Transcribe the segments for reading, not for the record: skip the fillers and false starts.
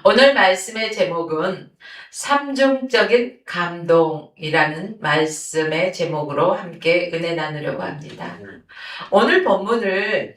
오늘 말씀의 제목은 삼중적인 감동이라는 말씀의 제목으로 함께 은혜 나누려고 합니다. 오늘 본문을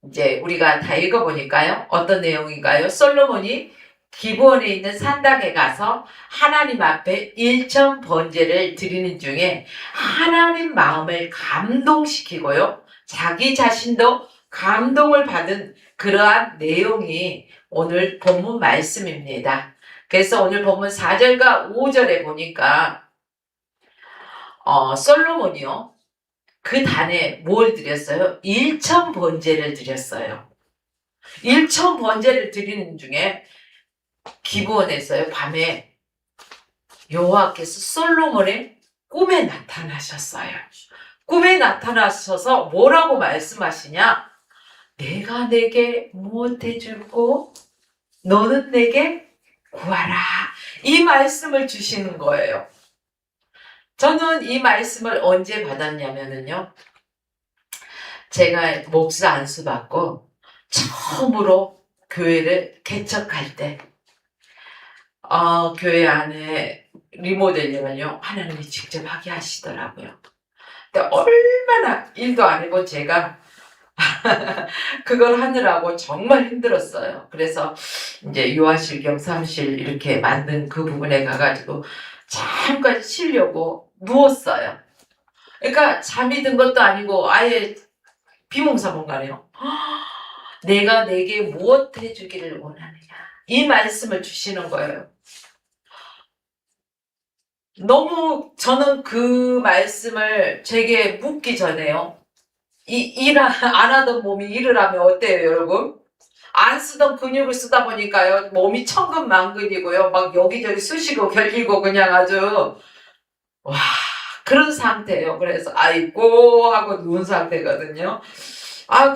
이제 우리가 다 읽어보니까요. 어떤 내용인가요? 솔로몬이 기브온에 있는 산당에 가서 하나님 앞에 일천 번제를 드리는 중에 하나님 마음을 감동시키고요. 자기 자신도 감동을 받은 그러한 내용이 오늘 본문 말씀입니다. 그래서 오늘 본문 4절과 5절에 보니까 솔로몬이요. 그 단에 뭘 드렸어요? 일천 번제를 드렸어요. 일천 번제를 드리는 중에 기브온에서요. 밤에 여호와께서 솔로몬의 꿈에 나타나셨어요. 꿈에 나타나셔서 뭐라고 말씀하시냐? 내가 내게 무엇 해줄고 너는 내게 구하라. 이 말씀을 주시는 거예요. 저는 이 말씀을 언제 받았냐면요. 제가 목사 안수 받고 처음으로 교회를 개척할 때 교회 안에 리모델링을요. 하나님이 직접 하게 하시더라고요. 근데 얼마나 일도 안 해본 제가 그걸 하느라고 정말 힘들었어요. 그래서 이제 요한실 겸 사무실 이렇게 만든 그 부분에 가가지고 잠깐 쉬려고 누웠어요. 그러니까 잠이 든 것도 아니고 아예 비몽사몽간이에요. 내가 내게 무엇 해주기를 원하느냐. 이 말씀을 주시는 거예요. 너무 저는 그 말씀을 제게 묻기 전에요. 안 하던 몸이 일을 하면 어때요, 여러분? 안 쓰던 근육을 쓰다 보니까요, 몸이 천근만근이고요, 막 여기저기 쑤시고 결리고 그냥 아주, 와, 그런 상태예요. 그래서, 아이고, 하고 누운 상태거든요.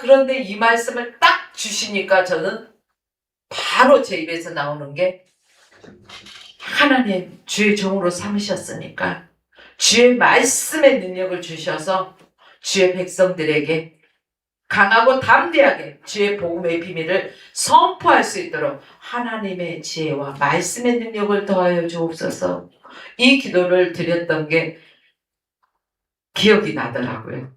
그런데 이 말씀을 딱 주시니까 저는 바로 제 입에서 나오는 게, 하나님, 주의 종으로 삼으셨으니까, 주의 말씀의 능력을 주셔서, 주의 백성들에게 강하고 담대하게 주의 복음의 비밀을 선포할 수 있도록 하나님의 지혜와 말씀의 능력을 더하여 주옵소서. 이 기도를 드렸던 게 기억이 나더라고요.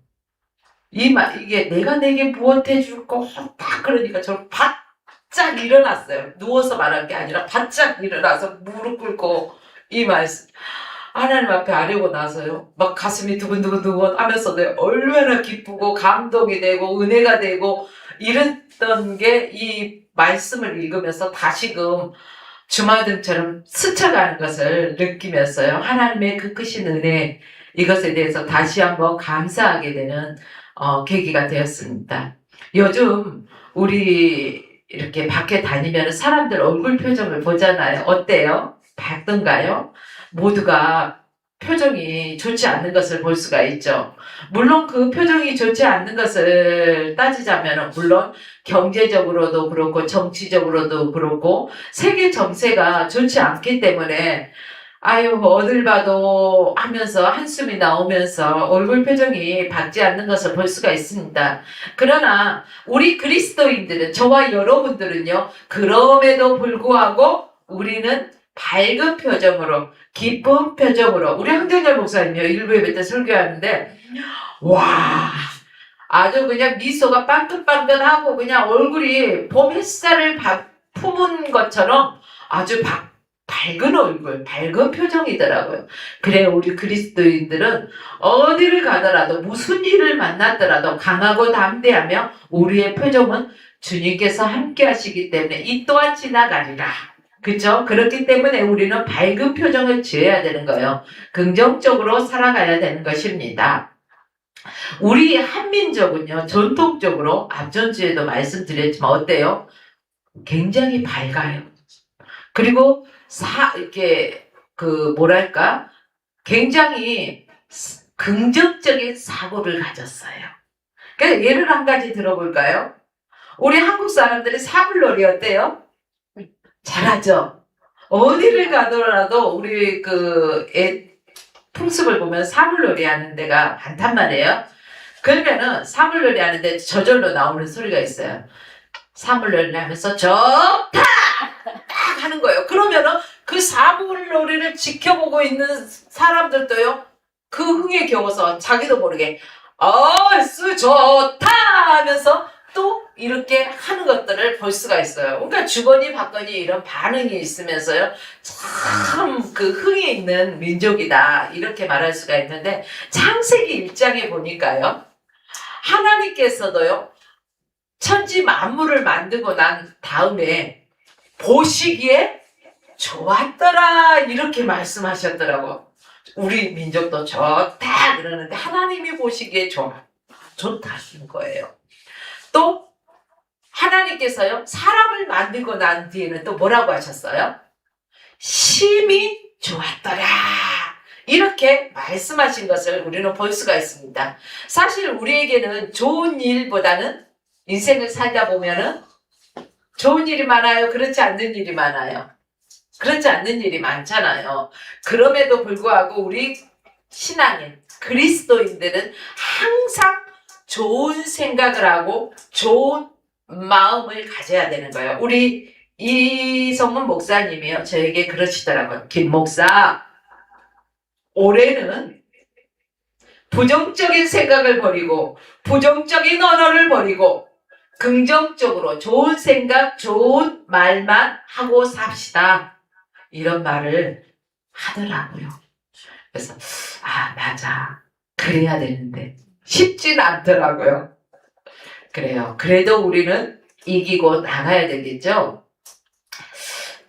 이게 내가 내게 무엇 해줄 거 딱 그러니까 저 바짝 일어났어요. 누워서 말한 게 아니라 바짝 일어나서 무릎 꿇고 이 말씀 하나님 앞에 아뢰고 나서요. 막 가슴이 두근두근 하면서도 얼마나 기쁘고 감동이 되고 은혜가 되고 이랬던 게 이 말씀을 읽으면서 다시금 주마등처럼 스쳐가는 것을 느끼면서요. 하나님의 그 크신 은혜 이것에 대해서 다시 한번 감사하게 되는 계기가 되었습니다. 요즘 우리 이렇게 밖에 다니면 사람들 얼굴 표정을 보잖아요. 어때요? 밝던가요? 모두가 표정이 좋지 않는 것을 볼 수가 있죠. 물론 그 표정이 좋지 않는 것을 따지자면 물론 경제적으로도 그렇고 정치적으로도 그렇고 세계 정세가 좋지 않기 때문에 어딜 봐도 하면서 한숨이 나오면서 얼굴 표정이 밝지 않는 것을 볼 수가 있습니다. 그러나 우리 그리스도인들은 저와 여러분들은요. 그럼에도 불구하고 우리는 밝은 표정으로 기쁜 표정으로 우리 황정열 목사님이요. 일부 예배 때 설교하는데 와 아주 그냥 미소가 빵긋빵긋하고 그냥 얼굴이 봄 햇살을 품은 것처럼 아주 밝은 얼굴, 밝은 표정이더라고요. 그래 우리 그리스도인들은 어디를 가더라도 무슨 일을 만났더라도 강하고 담대하며 우리의 표정은 주님께서 함께 하시기 때문에 이 또한 지나가리라. 그렇죠? 그렇기 때문에 우리는 밝은 표정을 지어야 되는 거예요. 긍정적으로 살아가야 되는 것입니다. 우리 한민족은요, 전통적으로 앞전주에도 말씀드렸지만 어때요? 굉장히 밝아요. 그리고 굉장히 긍정적인 사고를 가졌어요. 그래서 예를 한 가지 들어볼까요? 우리 한국 사람들이 사물놀이 어때요? 잘하죠. 어디를 가더라도 우리 풍습을 보면 사물놀이 하는 데가 많단 말이에요. 그러면은 사물놀이 하는데 저절로 나오는 소리가 있어요. 사물놀이 하면서 좋다! 딱 하는 거예요. 그러면은 그 사물놀이를 지켜보고 있는 사람들도요, 그 흥에 겨워서 자기도 모르게 얼쑤 좋다 하면서 또 이렇게 하는 것들을 볼 수가 있어요. 그러니까 주거니 받거니 이런 반응이 있으면서요, 참 그 흥이 있는 민족이다 이렇게 말할 수가 있는데, 창세기 1장에 보니까요, 하나님께서도요 천지 만물을 만들고 난 다음에 보시기에 좋았더라 이렇게 말씀하셨더라고. 우리 민족도 좋다 그러는데 하나님이 보시기에 좋다 하신 거예요. 또 하나님께서요 사람을 만들고 난 뒤에는 또 뭐라고 하셨어요? 심히 좋았더라 이렇게 말씀하신 것을 우리는 볼 수가 있습니다. 사실 우리에게는 좋은 일보다는 인생을 살다 보면은 좋은 일이 많아요? 그렇지 않는 일이 많아요? 그렇지 않는 일이 많잖아요. 그럼에도 불구하고 우리 신앙인, 그리스도인들은 항상 좋은 생각을 하고 좋은 마음을 가져야 되는 거예요. 우리 이성문 목사님이요, 저에게 그러시더라고요. 김 목사, 올해는 부정적인 생각을 버리고 부정적인 언어를 버리고 긍정적으로 좋은 생각, 좋은 말만 하고 삽시다. 이런 말을 하더라고요. 그래서 맞아. 그래야 되는데 쉽진 않더라고요. 그래요. 그래도 우리는 이기고 나가야 되겠죠?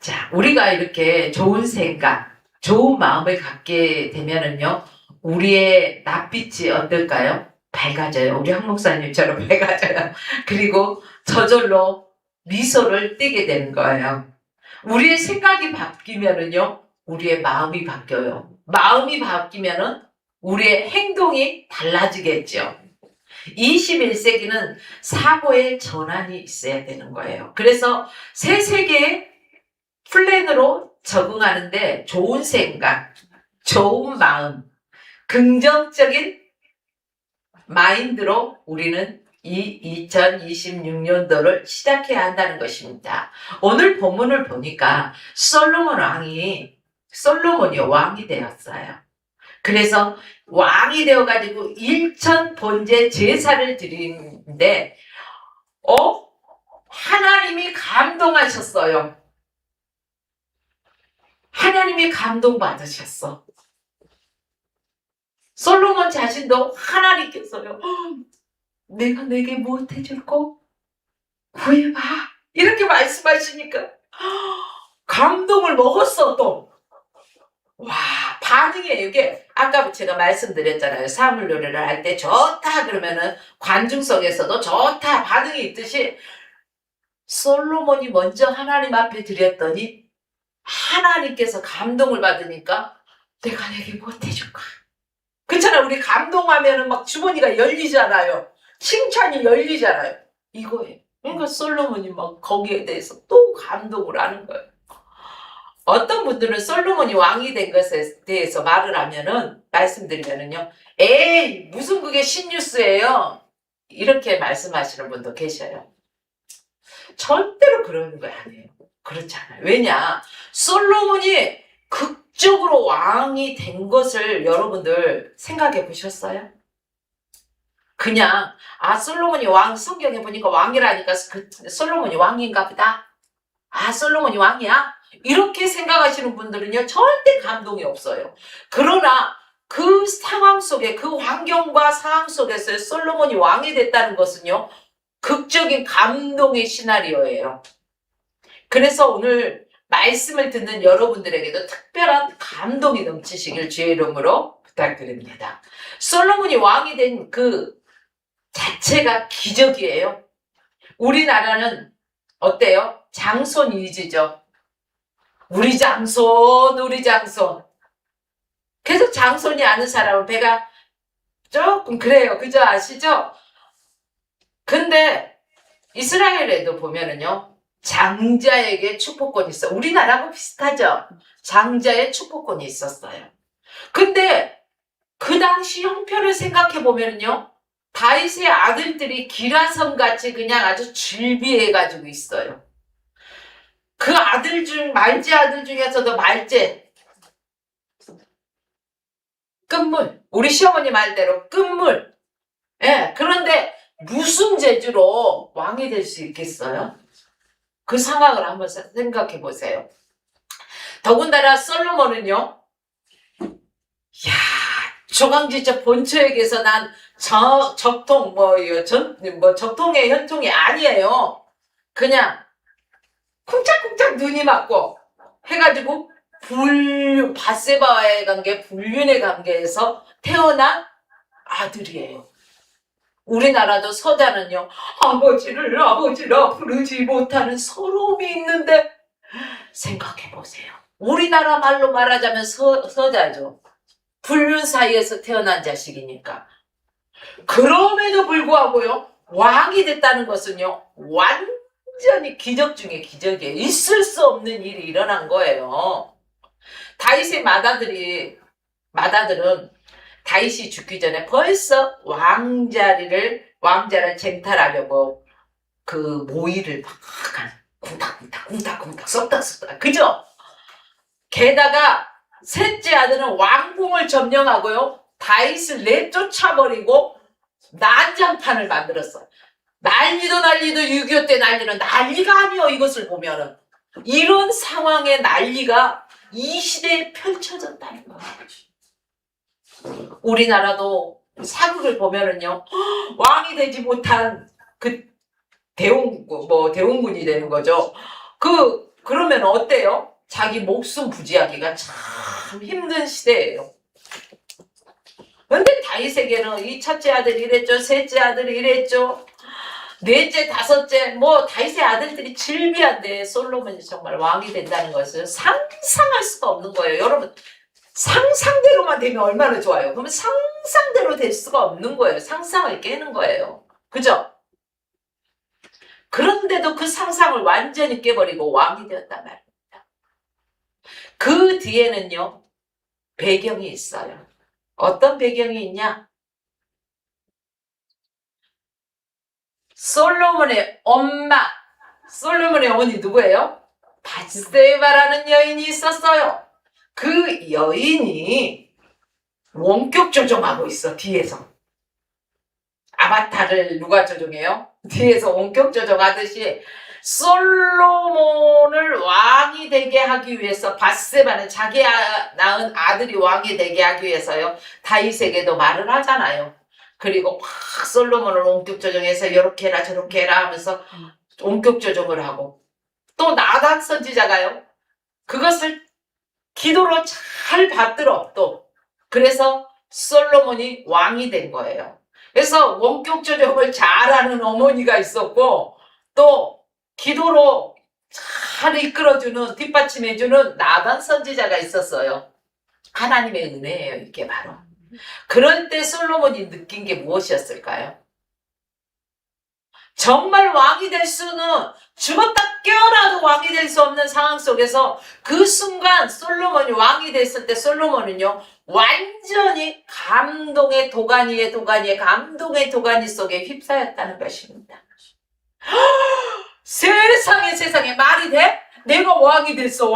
자, 우리가 이렇게 좋은 생각, 좋은 마음을 갖게 되면은요, 우리의 낯빛이 어떨까요? 밝아져요. 우리 한 목사님처럼 밝아져요. 그리고 저절로 미소를 띠게 되는 거예요. 우리의 생각이 바뀌면은요, 우리의 마음이 바뀌어요. 마음이 바뀌면은 우리의 행동이 달라지겠죠. 21세기는 사고의 전환이 있어야 되는 거예요. 그래서 새 세계의 플랜으로 적응하는데 좋은 생각, 좋은 마음, 긍정적인 마인드로 우리는 이 2026년도를 시작해야 한다는 것입니다. 오늘 본문을 보니까 솔로몬이 왕이 되었어요. 그래서 왕이 되어가지고 일천 번제 제사를 드리는데 하나님이 감동하셨어요. 하나님이 감동받으셨어. 솔로몬 자신도 하나님께서요, 내가 내게 무엇 해줄까? 구해봐. 이렇게 말씀하시니까 감동을 먹었어. 또 와, 반응이에요. 이게 아까 제가 말씀드렸잖아요. 사물놀이를 할 때 좋다 그러면은 관중 속에서도 좋다 반응이 있듯이, 솔로몬이 먼저 하나님 앞에 드렸더니 하나님께서 감동을 받으니까 내가 내게 무엇 해줄까? 그렇잖아요. 우리 감동하면은 막 주머니가 열리잖아요. 칭찬이 열리잖아요. 이거예요. 그러니까 솔로몬이 막 거기에 대해서 또 감동을 하는 거예요. 어떤 분들은 솔로몬이 왕이 된 것에 대해서 말을 하면은, 말씀드리면은요, 에이, 무슨 그게 신뉴스예요? 이렇게 말씀하시는 분도 계셔요. 절대로 그러는 거 아니에요. 그렇지 않아요. 왜냐? 솔로몬이 극적으로 왕이 된 것을 여러분들 생각해 보셨어요? 그냥 솔로몬이 왕, 성경에 보니까 왕이라니까 솔로몬이 왕인가 보다. 솔로몬이 왕이야? 이렇게 생각하시는 분들은요, 절대 감동이 없어요. 그러나 그 상황 속에, 그 환경과 상황 속에서 솔로몬이 왕이 됐다는 것은요, 극적인 감동의 시나리오예요. 그래서 오늘 말씀을 듣는 여러분들에게도 특별한 감동이 넘치시길 주의 이름으로 부탁드립니다. 솔로몬이 왕이 된 그 자체가 기적이에요. 우리나라는 어때요? 장손 위주죠. 우리 장손. 계속 장손이 아는 사람은 배가 조금 그래요. 그죠? 아시죠? 근데 이스라엘에도 보면은요, 장자에게 축복권이 있어. 우리나라하고 비슷하죠? 장자의 축복권이 있었어요. 근데 그 당시 형편을 생각해 보면은요, 다윗의 아들들이 기라성 같이 그냥 아주 즐비해가지고 있어요. 그 아들 중 말제 아들 중에서도 말제 끝물. 우리 시어머니 말대로 끝물. 예, 그런데 무슨 재주로 왕이 될 수 있겠어요? 그 상황을 한번 생각해 보세요. 더군다나 솔로몬은요, 야, 조강지처 본처에게서 난 적통, 적통의 현통이 아니에요. 그냥 쿵짝쿵짝 눈이 맞고 해가지고 바세바와의 관계, 불륜의 관계에서 태어난 아들이에요. 우리나라도 서자는요, 아버지를 아버지라 부르지 못하는 서러움이 있는데, 생각해보세요. 우리나라 말로 말하자면 서자죠. 불륜 사이에서 태어난 자식이니까. 그럼에도 불구하고요, 왕이 됐다는 것은요, 완전히 기적 중에 기적이에요. 있을 수 없는 일이 일어난 거예요. 다윗의 맏아들은 다윗이 죽기 전에 벌써 왕자를 쟁탈하려고 그 모의를 막 쿵닥쿵닥 썩닥 그죠? 게다가 셋째 아들은 왕궁을 점령하고요, 다윗을 내쫓아버리고 난장판을 만들었어요. 난리도 6.25 때 난리는 난리가 아니요. 이것을 보면은 이런 상황의 난리가 이 시대에 펼쳐졌다는 거예요. 우리나라도 사극을 보면은요, 왕이 되지 못한 그 대원군이 되는 거죠. 그러면 어때요? 자기 목숨 부지하기가 참 힘든 시대예요. 근데 다윗에게는 이 첫째 아들이 이랬죠, 셋째 아들이 이랬죠, 넷째, 다섯째, 다윗의 아들들이 즐비한데 솔로몬이 정말 왕이 된다는 것을 상상할 수가 없는 거예요. 여러분, 상상대로만 되면 얼마나 좋아요. 그러면 상상대로 될 수가 없는 거예요. 상상을 깨는 거예요. 그죠? 그런데도 그 상상을 완전히 깨버리고 왕이 되었단 말입니다. 그 뒤에는요, 배경이 있어요. 어떤 배경이 있냐? 솔로몬의 어머니 누구예요? 바세바라는 여인이 있었어요. 그 여인이 원격 조종하고 있어, 뒤에서. 아바타를 누가 조종해요? 뒤에서 원격 조종하듯이 솔로몬을 왕이 되게 하기 위해서, 바세바는 자기 낳은 아들이 왕이 되게 하기 위해서요, 다윗에게도 말을 하잖아요. 그리고 막 솔로몬을 원격 조정해서 이렇게 해라 저렇게 해라 하면서 원격 조정을 하고, 또 나단 선지자가요, 그것을 기도로 잘 받들어. 또 그래서 솔로몬이 왕이 된 거예요. 그래서 원격 조정을 잘하는 어머니가 있었고, 또 기도로 잘 이끌어주는, 뒷받침해주는 나단 선지자가 있었어요. 하나님의 은혜예요, 이게 바로. 그럴 때 솔로몬이 느낀 게 무엇이었을까요? 정말 왕이 될 수는, 죽었다 깨어나도 왕이 될 수 없는 상황 속에서 그 순간 솔로몬이 왕이 됐을 때 솔로몬은요, 완전히 감동의 도가니 속에 휩싸였다는 것입니다. 세상에 말이 돼? 내가 왕이 됐어.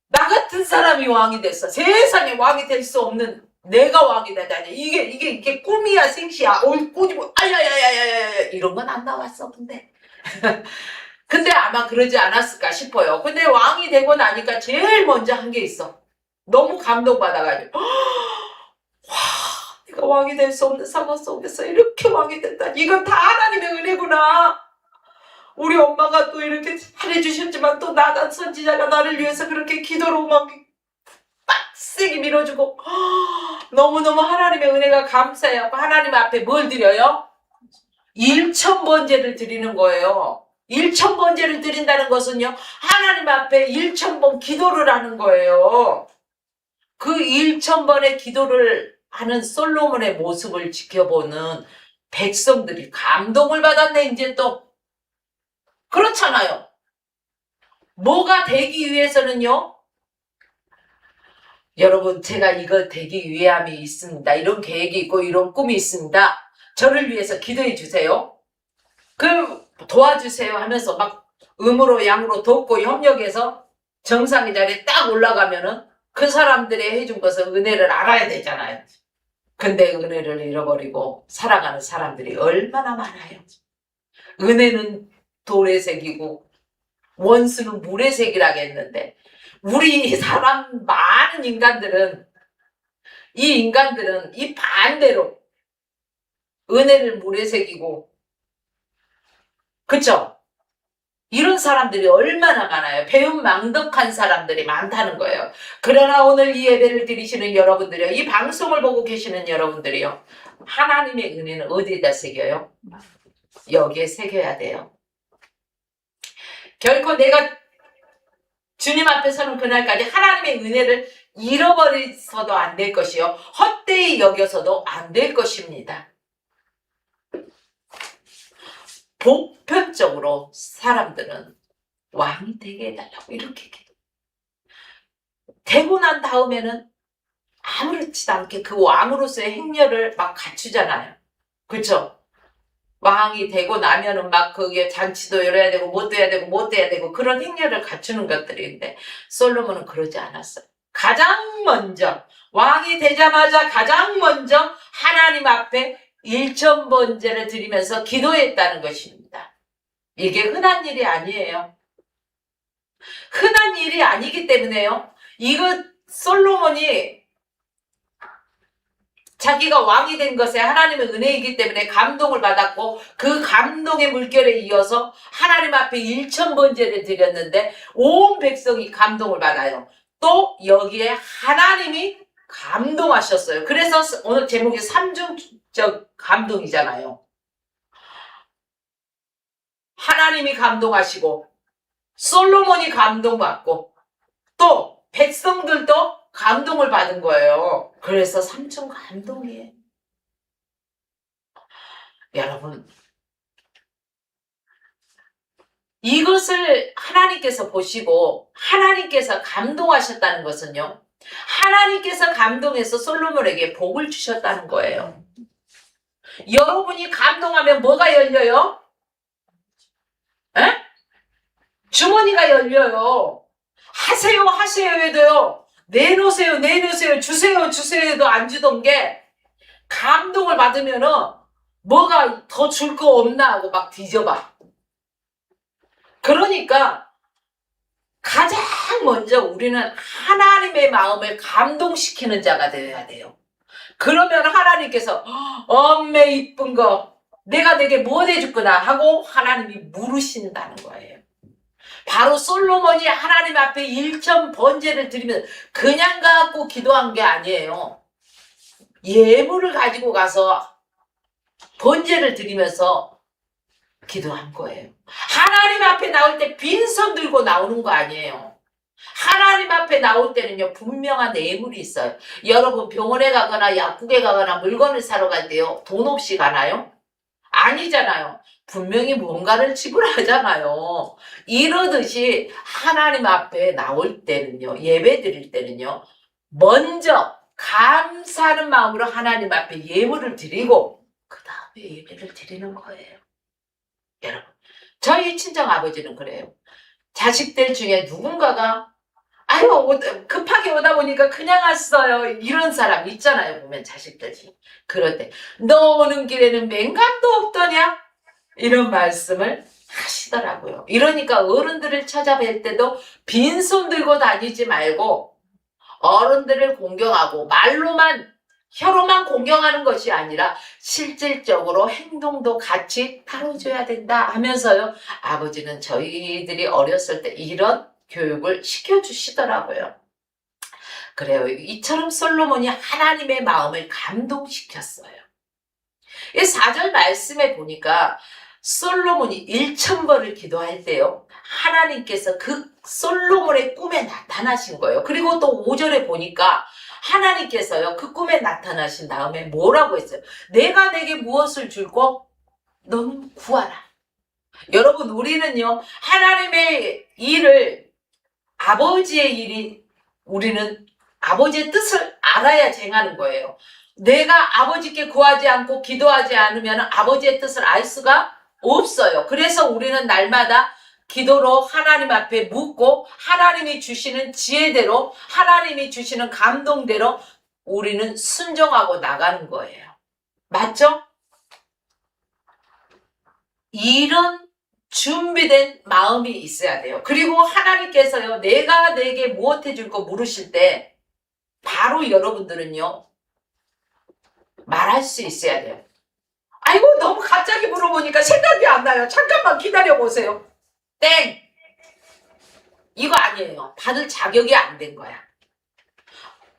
나 같은 사람이 왕이 됐어. 세상에 왕이 될 수 없는 내가 왕이 되다니. 이게 꿈이야, 생시야. 꼬집어, 아야야야야야. 이런 건 안 나왔어, 근데. 근데 아마 그러지 않았을까 싶어요. 근데 왕이 되고 나니까 제일 먼저 한 게 있어. 너무 감동받아가지고. 와, 내가 왕이 될 수 없는 상황 속에서 이렇게 왕이 됐다. 이건 다 하나님의 은혜구나. 우리 엄마가 또 이렇게 잘해주셨지만, 또 나단 선지자가 나를 위해서 그렇게 기도로 막 빡세게 밀어주고, 너무너무 하나님의 은혜가 감사해요. 하나님 앞에 뭘 드려요? 1000번제를 드리는 거예요. 1000번제를 드린다는 것은요, 하나님 앞에 1000번 기도를 하는 거예요. 그 1000번의 기도를 하는 솔로몬의 모습을 지켜보는 백성들이 감동을 받았네. 이제 또 그렇잖아요. 뭐가 되기 위해서는요, 여러분, 제가 이거 되기 위함이 있습니다. 이런 계획이 있고 이런 꿈이 있습니다. 저를 위해서 기도해 주세요. 그럼 도와주세요 하면서 막 음으로 양으로 돕고 협력해서 정상의 자리에 딱 올라가면은 그 사람들이 해준 것은 은혜를 알아야 되잖아요. 근데 은혜를 잃어버리고 살아가는 사람들이 얼마나 많아요. 은혜는 돌의 색이고 원수는 물의 색이라고 했는데 우리 사람 많은 인간들은 이 반대로 은혜를 물의 색이고 그쵸? 이런 사람들이 얼마나 많아요. 배은망덕한 사람들이 많다는 거예요. 그러나 오늘 이 예배를 드리시는 여러분들이요. 이 방송을 보고 계시는 여러분들이요. 하나님의 은혜는 어디에다 새겨요? 여기에 새겨야 돼요. 결코 내가 주님 앞에 서는 그날까지 하나님의 은혜를 잃어버려서도 안 될 것이요. 헛되이 여겨서도 안 될 것입니다. 보편적으로 사람들은 왕이 되게 해달라고 이렇게 되고 난 다음에는 아무렇지도 않게 그 왕으로서의 행렬을 막 갖추잖아요. 그쵸? 왕이 되고 나면은 막 그게 잔치도 열어야 되고 뭣도 해야 되고 뭣도 해야 되고 그런 행렬을 갖추는 것들인데 솔로몬은 그러지 않았어요. 가장 먼저 왕이 되자마자 가장 먼저 하나님 앞에 일천번제를 드리면서 기도했다는 것입니다. 이게 흔한 일이 아니에요. 흔한 일이 아니기 때문에요. 이거 솔로몬이 자기가 왕이 된 것에 하나님의 은혜이기 때문에 감동을 받았고 그 감동의 물결에 이어서 하나님 앞에 일천번제를 드렸는데 온 백성이 감동을 받아요. 또 여기에 하나님이 감동하셨어요. 그래서 오늘 제목이 삼중적 감동이잖아요. 하나님이 감동하시고 솔로몬이 감동받고 또 백성들도 감동을 받은 거예요. 그래서 삼중 감동이에요. 여러분, 이것을 하나님께서 보시고 하나님께서 감동하셨다는 것은요. 하나님께서 감동해서 솔로몬에게 복을 주셨다는 거예요. 여러분이 감동하면 뭐가 열려요? 에? 주머니가 열려요. 하세요 해도요. 내놓으세요 주세요 해도 안 주던 게 감동을 받으면은 뭐가 더 줄 거 없나 하고 막 뒤져봐. 그러니까 가장 먼저 우리는 하나님의 마음을 감동시키는 자가 되어야 돼요. 그러면 하나님께서 엄매 이쁜 거 내가 내게 뭐 해줄거나 하고 하나님이 물으신다는 거예요. 바로 솔로몬이 하나님 앞에 일천번제를 드리면 그냥 갖고 기도한 게 아니에요. 예물을 가지고 가서 번제를 드리면서 기도한 거예요. 하나님 앞에 나올 때 빈손 들고 나오는 거 아니에요. 하나님 앞에 나올 때는요 분명한 예물이 있어요. 여러분 병원에 가거나 약국에 가거나 물건을 사러 갈 때요 돈 없이 가나요? 아니잖아요. 분명히 뭔가를 지불하잖아요. 이러듯이 하나님 앞에 나올 때는요 예배 드릴 때는요 먼저 감사하는 마음으로 하나님 앞에 예물을 드리고 그 다음에 예배를 드리는 거예요. 여러분 저희 친정아버지는 그래요. 자식들 중에 누군가가 아유 급하게 오다 보니까 그냥 왔어요. 이런 사람 있잖아요. 보면 자식들 중에. 그럴 때 너 오는 길에는 맹감도 없더냐? 이런 말씀을 하시더라고요. 이러니까 어른들을 찾아뵐 때도 빈손 들고 다니지 말고 어른들을 공경하고 말로만 혀로만 공경하는 것이 아니라 실질적으로 행동도 같이 다뤄줘야 된다 하면서요. 아버지는 저희들이 어렸을 때 이런 교육을 시켜주시더라고요. 그래요. 이처럼 솔로몬이 하나님의 마음을 감동시켰어요. 이 4절 말씀에 보니까 솔로몬이 1,000번을 기도할 때요. 하나님께서 그 솔로몬의 꿈에 나타나신 거예요. 그리고 또 5절에 보니까 하나님께서요. 그 꿈에 나타나신 다음에 뭐라고 했어요? 내가 내게 무엇을 줄고 너는 구하라. 여러분 우리는요. 하나님의 일을 아버지의 일이 우리는 아버지의 뜻을 알아야 쟁하는 거예요. 내가 아버지께 구하지 않고 기도하지 않으면 아버지의 뜻을 알 수가 없어요. 그래서 우리는 날마다 기도로 하나님 앞에 묻고 하나님이 주시는 지혜대로 하나님이 주시는 감동대로 우리는 순종하고 나가는 거예요. 맞죠? 이런 준비된 마음이 있어야 돼요. 그리고 하나님께서요, 내가 내게 무엇 해줄 거 물으실 때 바로 여러분들은요, 말할 수 있어야 돼요. 아이고, 너무 갑자기 물어보니까 생각이 안 나요. 잠깐만 기다려보세요. 땡! 이거 아니에요. 받을 자격이 안 된 거야.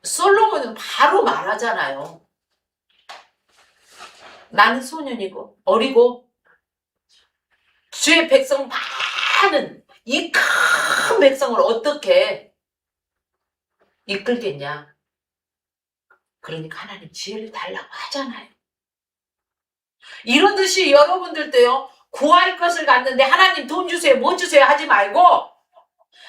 솔로몬은 바로 말하잖아요. 나는 소년이고 어리고 주의 백성 많은 이 큰 백성을 어떻게 이끌겠냐. 그러니까 하나님 지혜를 달라고 하잖아요. 이런 듯이 여러분들도요, 구할 것을 갖는데 하나님 돈 주세요, 뭐 주세요 하지 말고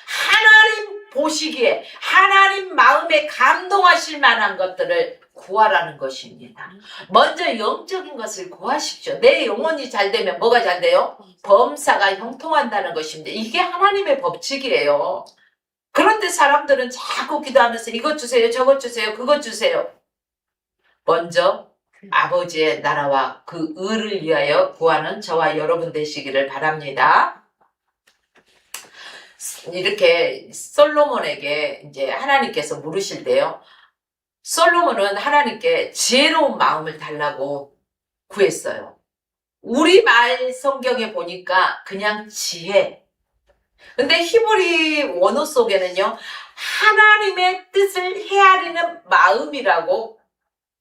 하나님 보시기에 하나님 마음에 감동하실 만한 것들을 구하라는 것입니다. 먼저 영적인 것을 구하십시오. 내 영혼이 잘 되면 뭐가 잘 돼요? 범사가 형통한다는 것입니다. 이게 하나님의 법칙이에요. 그런데 사람들은 자꾸 기도하면서 이것 주세요, 저것 주세요, 그것 주세요. 먼저 아버지의 나라와 그 의를 위하여 구하는 저와 여러분 되시기를 바랍니다. 이렇게 솔로몬에게 이제 하나님께서 물으실 때요, 솔로몬은 하나님께 지혜로운 마음을 달라고 구했어요. 우리말 성경에 보니까 그냥 지혜. 근데 히브리 원어 속에는요, 하나님의 뜻을 헤아리는 마음이라고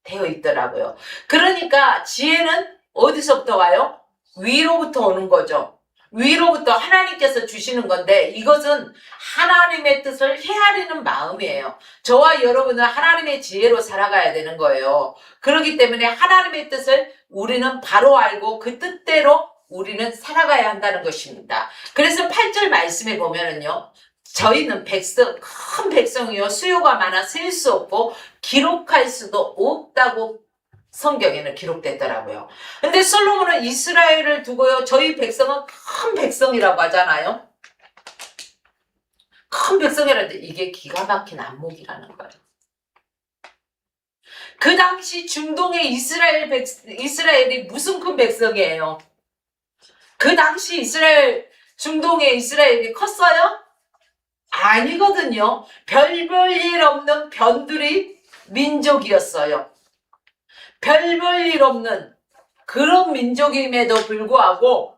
되어 있더라고요. 그러니까 지혜는 어디서부터 와요? 위로부터 오는 거죠. 위로부터 하나님께서 주시는 건데 이것은 하나님의 뜻을 헤아리는 마음이에요. 저와 여러분은 하나님의 지혜로 살아가야 되는 거예요. 그렇기 때문에 하나님의 뜻을 우리는 바로 알고 그 뜻대로 우리는 살아가야 한다는 것입니다. 그래서 8절 말씀에 보면은요, 저희는 백성, 큰 백성이요, 수요가 많아 셀 수 없고 기록할 수도 없다고 성경에는 기록됐더라고요. 근데 솔로몬은 이스라엘을 두고요, 저희 백성은 큰 백성이라고 하잖아요. 큰 백성이라는데 이게 기가 막힌 안목이라는 거예요. 그 당시 중동의 이스라엘이 무슨 큰 백성이에요? 그 당시 중동의 이스라엘이 컸어요? 아니거든요. 별볼일 없는 변두리 민족이었어요. 별볼일 없는 그런 민족임에도 불구하고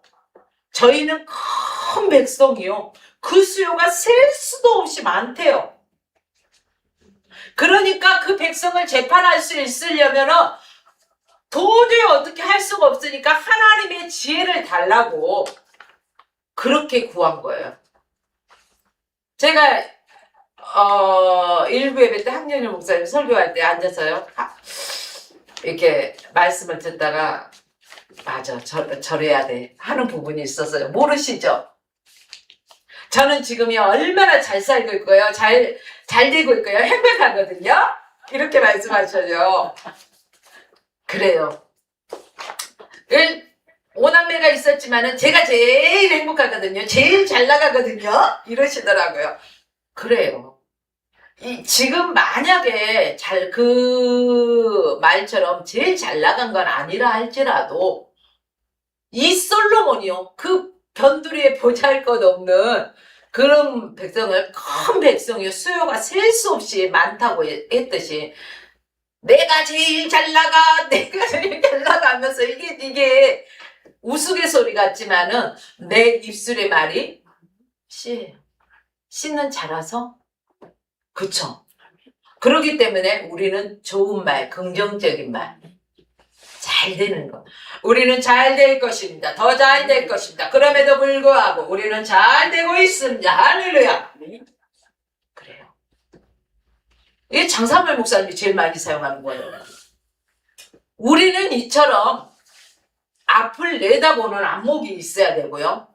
저희는 큰 백성이요, 그 수요가 셀 수도 없이 많대요. 그러니까 그 백성을 재판할 수 있으려면 도저히 어떻게 할 수가 없으니까 하나님의 지혜를 달라고 그렇게 구한 거예요. 제가 일부 예배 때 학년일 목사님 설교할 때 앉아서요, 이렇게 말씀을 듣다가 맞아, 저래야 돼 하는 부분이 있었어요. 모르시죠? 저는 지금이 얼마나 잘 살고 있고요, 잘 되고 있고요, 행복하거든요. 이렇게 말씀하셔요. 그래요. 5남매가 있었지만은 제가 제일 행복하거든요. 제일 잘 나가거든요. 이러시더라고요. 그래요. 지금 만약에 그 말처럼 제일 잘 나간 건 아니라 할지라도 이 솔로몬이요, 그 변두리에 보잘것없는 그런 백성을, 큰 백성이요, 수요가 셀 수 없이 많다고 했듯이 내가 제일 잘 나가, 내가 제일 잘 나가 하면서 이게 우스갯소리 같지만은 내 입술의 말이 씨예요. 씨는 자라서, 그쵸? 그렇기 때문에 우리는 좋은 말, 긍정적인 말, 잘 되는 거. 우리는 잘 될 것입니다. 더 잘 될 것입니다. 그럼에도 불구하고 우리는 잘 되고 있습니다. 할렐루야. 그래요. 이게 장사물 목사님이 제일 많이 사용하는 거예요. 우리는 이처럼 앞을 내다보는 안목이 있어야 되고요,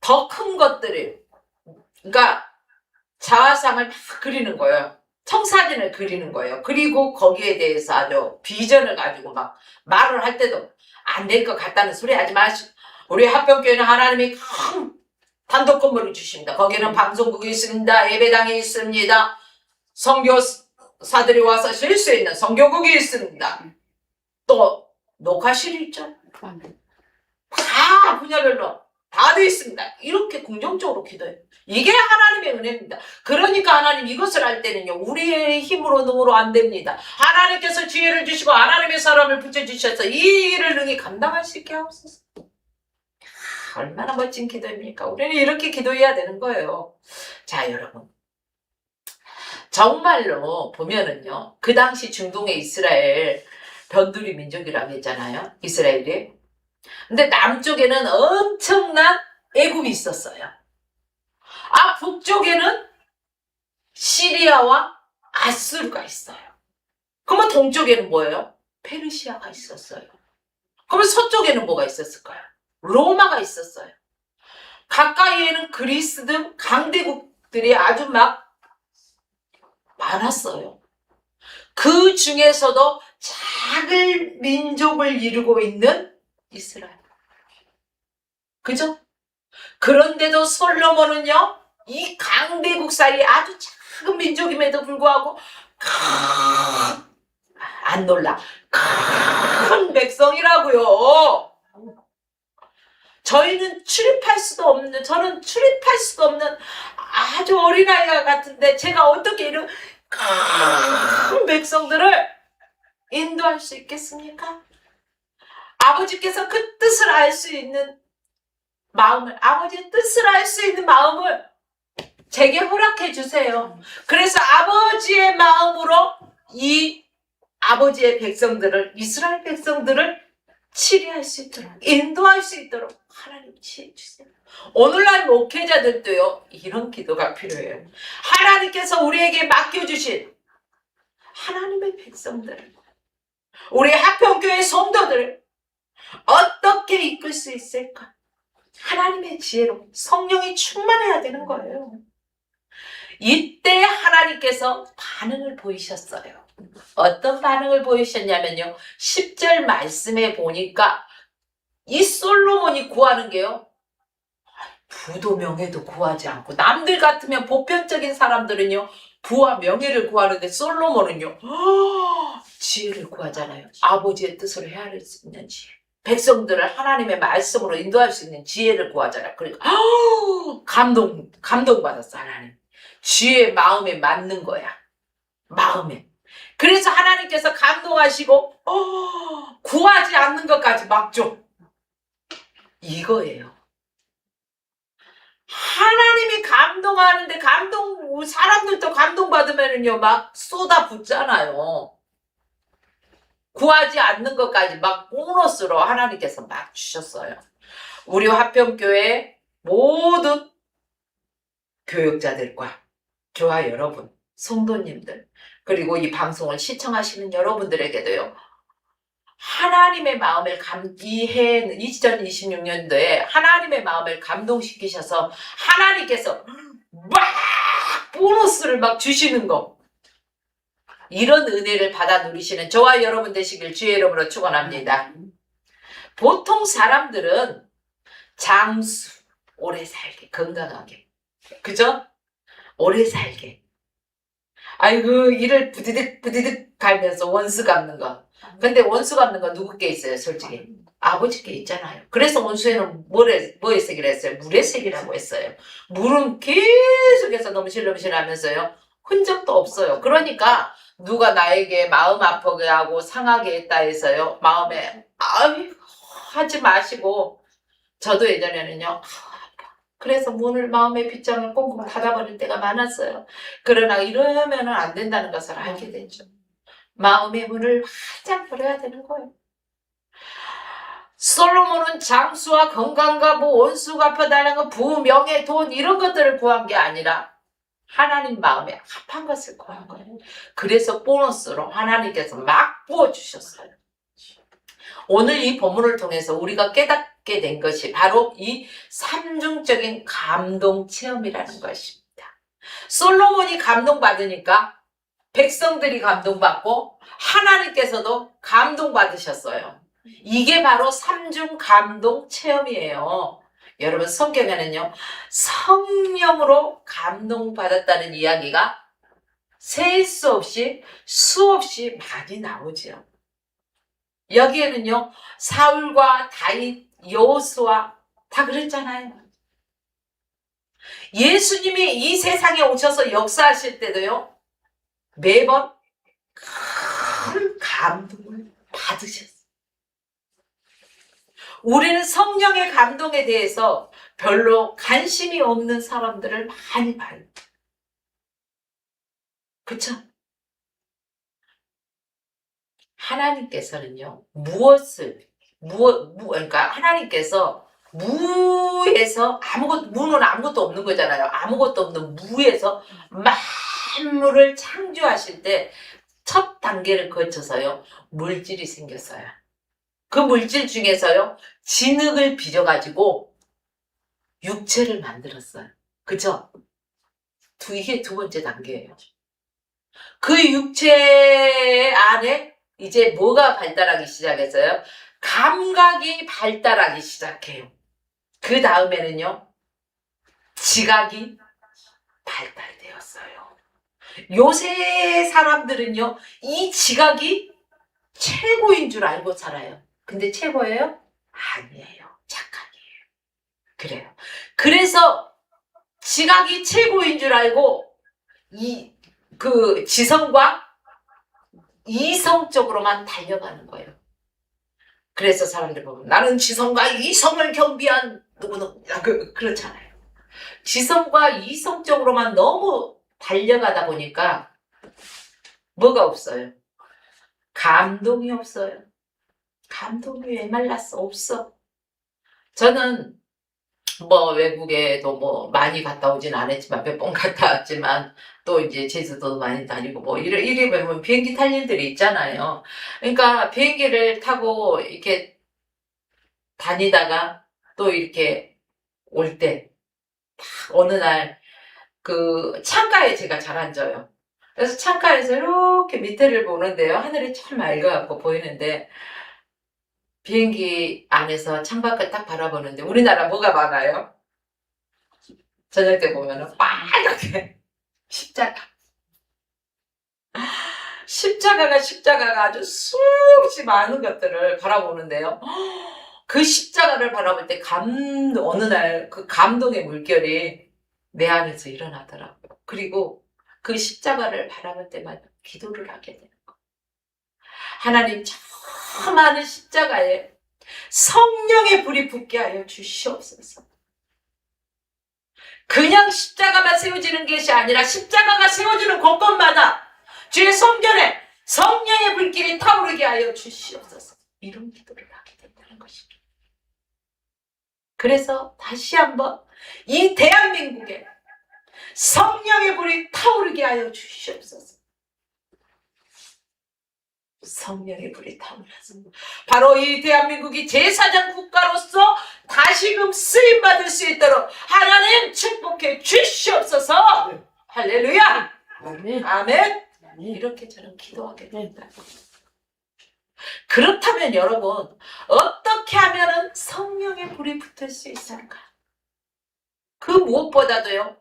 더 큰 것들을, 그러니까 자화상을 막 그리는 거예요. 청사진을 그리는 거예요. 그리고 거기에 대해서 아주 비전을 가지고 막 말을 할 때도 안 될 것 같다는 소리 하지 마시고, 우리 합병교회는 하나님이 단독 건물을 주십니다. 거기는 방송국이 있습니다. 예배당이 있습니다. 선교사들이 와서 쉴 수 있는 선교국이 있습니다. 또 녹화실이 있죠. 다 분야별로 다 돼 있습니다. 이렇게 긍정적으로 기도해요. 이게 하나님의 은혜입니다. 그러니까 하나님 이것을 할 때는요, 우리의 힘으로 능으로 안 됩니다. 하나님께서 지혜를 주시고 하나님의 사람을 붙여주셔서 이 일을 능히 감당할 수 있게 하옵소서. 얼마나 멋진 기도입니까? 우리는 이렇게 기도해야 되는 거예요. 자, 여러분, 정말로 보면은요, 그 당시 중동의 이스라엘 변두리 민족이라고 했잖아요. 이스라엘이. 근데 남쪽에는 엄청난 애굽이 있었어요. 북쪽에는 시리아와 아수르가 있어요. 그러면 동쪽에는 뭐예요? 페르시아가 있었어요. 그러면 서쪽에는 뭐가 있었을까요? 로마가 있었어요. 가까이에는 그리스 등 강대국들이 아주 막 많았어요. 그 중에서도 작은 민족을 이루고 있는 이스라엘. 그죠? 그런데도 솔로몬은요, 이 강대국 사이에 아주 작은 민족임에도 불구하고 안 놀라. 큰 백성이라고요. 저는 출입할 수도 없는 아주 어린아이가 같은데 제가 어떻게 이런 큰 백성들을 인도할 수 있겠습니까? 아버지께서 그 뜻을 알 수 있는 마음을, 아버지의 뜻을 알 수 있는 마음을 제게 허락해 주세요. 그래서 아버지의 마음으로 이 아버지의 백성들을, 이스라엘 백성들을 치리할 수 있도록, 인도할 수 있도록 하나님 치해 주세요. 오늘날 목회자들도요, 이런 기도가 필요해요. 하나님께서 우리에게 맡겨주신 하나님의 백성들을, 우리 하평교회 성도들을 어떻게 이끌 수 있을까? 하나님의 지혜로 성령이 충만해야 되는 거예요. 이때 하나님께서 반응을 보이셨어요. 어떤 반응을 보이셨냐면요, 10절 말씀에 보니까 이 솔로몬이 구하는 게요, 부도 명예도 구하지 않고, 남들 같으면 보편적인 사람들은요 부와 명예를 구하는데 솔로몬은요 지혜를 구하잖아요. 아버지의 뜻으로 헤아릴 수 있는 지혜, 백성들을 하나님의 말씀으로 인도할 수 있는 지혜를 구하잖아요. 그러니까 감동받았어. 하나님 지혜의 마음에 맞는 거야. 마음에. 그래서 하나님께서 감동하시고 구하지 않는 것까지 막 줘. 이거예요. 하나님이 감동하는데 사람들도 감동받으면은요 막 쏟아붓잖아요. 구하지 않는 것까지 막 보너스로 하나님께서 막 주셨어요. 우리 화평교회 모든 교육자들과 교화 여러분, 성도님들, 그리고 이 방송을 시청하시는 여러분들에게도요, 하나님의 마음을 2026년도에 하나님의 마음을 감동시키셔서 하나님께서 막 보너스를 막 주시는 거, 이런 은혜를 받아 누리시는 저와 여러분 되시길 주의 이름으로 축원합니다. 보통 사람들은 장수, 오래 살게, 건강하게, 그죠? 오래 살게. 아이고, 일을 부디득 갈면서 원수 갚는 거. 근데 원수 갚는 거 누구께 있어요, 솔직히? 아버지께 있잖아요. 그래서 원수에는 뭐의 색이라 했어요? 물의 색이라고 했어요. 물은 계속해서 넘실넘실 하면서요, 흔적도 없어요. 그러니까 누가 나에게 마음 아프게 하고 상하게 했다 해서요, 마음에 하지 마시고, 저도 예전에는요, 그래서 문을, 마음의 빗장을 꽁꽁 닫아버릴 때가 많았어요. 그러나 이러면은 안 된다는 것을 알게 됐죠. 마음의 문을 활짝 열어야 되는 거예요. 솔로몬은 장수와 건강과 원수 갚아달라는 거, 부, 명예, 돈 이런 것들을 구한 게 아니라 하나님 마음에 합한 것을 구한 거예요. 그래서 보너스로 하나님께서 막 부어주셨어요. 오늘 이 본문을 통해서 우리가 깨닫게 된 것이 바로 이 삼중적인 감동 체험이라는 것입니다. 솔로몬이 감동받으니까 백성들이 감동받고 하나님께서도 감동받으셨어요. 이게 바로 삼중 감동 체험이에요. 여러분 성경에는요 성령으로 감동받았다는 이야기가 셀 수 없이 수없이 많이 나오지요. 여기에는요 사울과 다윗, 여호수아 다 그랬잖아요. 예수님이 이 세상에 오셔서 역사하실 때도요 매번 큰 감동을 받으셨어요. 우리는 성령의 감동에 대해서 별로 관심이 없는 사람들을 많이 봐요. 그쵸? 하나님께서는요, 그러니까 하나님께서 무에서 무는 아무것도 없는 거잖아요. 아무것도 없는 무에서 만물을 창조하실 때 첫 단계를 거쳐서요, 물질이 생겼어요. 그 물질 중에서요, 진흙을 빚어가지고 육체를 만들었어요. 그죠? 이게 두 번째 단계예요. 그 육체 안에 이제 뭐가 발달하기 시작했어요? 감각이 발달하기 시작해요. 그 다음에는요, 지각이 발달되었어요. 요새 사람들은요, 이 지각이 최고인 줄 알고 살아요. 근데 최고예요? 아니에요. 착각이에요. 그래요. 그래서 지각이 최고인 줄 알고 지성과 이성 쪽으로만 달려가는 거예요. 그래서 사람들 보면 나는 지성과 이성을 겸비한 누구누구 그렇잖아요. 지성과 이성 쪽으로만 너무 달려가다 보니까 뭐가 없어요? 감동이 없어요. 감동이 왜 말랐어? 없어. 저는 외국에도 많이 갔다 오진 않았지만 몇 번 갔다 왔지만 또 이제 제주도도 많이 다니고 이리 보면 비행기 탈 일들이 있잖아요. 그러니까 비행기를 타고 이렇게 다니다가 또 이렇게 올 때 어느 날 창가에 제가 잘 앉아요. 그래서 창가에서 이렇게 밑에를 보는데요. 하늘이 참 맑아갖고 보이는데 비행기 안에서 창밖을 딱 바라보는데 우리나라 뭐가 많아요? 저녁 때 보면은 빨갛게 십자가. 십자가가 아주 수없이 많은 것들을 바라보는데요. 그 십자가를 바라볼 때 어느 날 그 감동의 물결이 내 안에서 일어나더라고요. 그리고 그 십자가를 바라볼 때마다 기도를 하게 되는 거예요. 하나님 저 많은 십자가에 성령의 불이 붙게 하여 주시옵소서. 그냥 십자가만 세워지는 것이 아니라 십자가가 세워지는 곳곳마다 주의 성전에 성령의 불길이 타오르게 하여 주시옵소서. 이런 기도를 하게 된다는 것입니다. 그래서 다시 한번 이 대한민국에 성령의 불이 타오르게 하여 주시옵소서. 성령의 불이 타오르서 바로 이 대한민국이 제사장 국가로서 다시금 쓰임받을 수 있도록 하나님 축복해 주시옵소서. 네. 할렐루야. 아멘. 아멘. 이렇게 저는 기도하게 된다. 그렇다면 여러분 어떻게 하면 성령의 불이 붙을 수 있을까? 그 무엇보다도요